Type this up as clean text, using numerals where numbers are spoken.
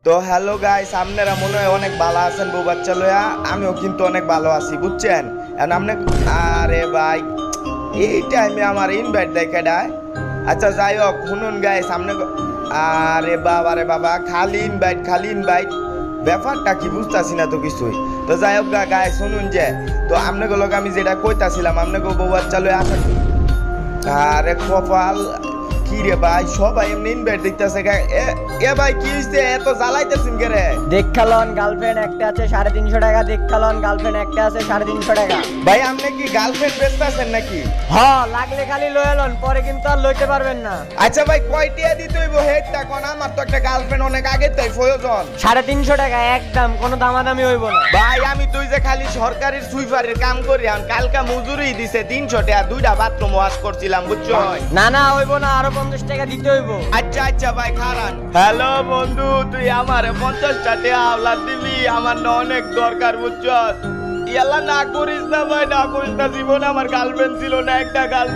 তো hello guys, আপনারা মনে হয় অনেক ভালো আছেন বউ বাচ্চা লইয়া। আমিও কিন্তু অনেক ভালো আছি, বুঝছেন। এখন আপনি আরে ভাই, এই টাইমে আমার ইনভাইট দেখে দেয়। আচ্ছা যাই হোক, শুনুন গাইস, সামনে আরে বাবা রে বাবা, খালি ইনভাইট খালি ইনভাইট, ব্যাপারটা কি বুঝতেছি না তো কিছুই। তো যাই হোক গাইস, শুনুন যে, তো আপনাকে লোক আমি যেটা কইতাছিলাম, আপনাকে বউ বাচ্চা লইয়া আসা। আরে কপাল, কি রে ভাই, সবাই এমনি ইনভাইট দিতেছে। এ ভাই কি হইছে, এত জ্বালাইতেছেন কে রে? দেখালন গার্লফ্রেন্ড একটা আছে 350 টাকা, দেখালন গার্লফ্রেন্ড একটা আছে 350 টাকা। ভাই আপনি কি গার্লফ্রেন্ড বেচতেছেন নাকি? হ, লাগলে খালি লয়েলন, পরে কিন্তু আর লইতে পারবেন না। আচ্ছা ভাই, কয়টিয়া দিতে হইব হেডটা কোন? আমার তো একটা গার্লফ্রেন্ড অনেক আগে তাই প্রয়োজন। 350 টাকা একদম, কোনো দামাদামি হইব না। ভাই আমি তুই যে খালি সরকারি সুইপারের কাম করি, আমি কালকা মজুরি দিছে 300 টাকা, 2টা বাথরুম ওয়াশ করছিলাম, বুঝছো? না না হইব না, আরো 50 টাকা দিতে হইব। আচ্ছা আচ্ছা ভাই খারান। হ্যালো বন্ধু, তুই আমার 50 টাকা আওলাদ দিবি, আমার না অনেক দরকার, বুঝছস। ইয়ালা না করিস না ভাই, না করিস না, জীবনে আমার গার্লফ্রেন্ড ছিল না, একটা গার্লফ্রেন্ড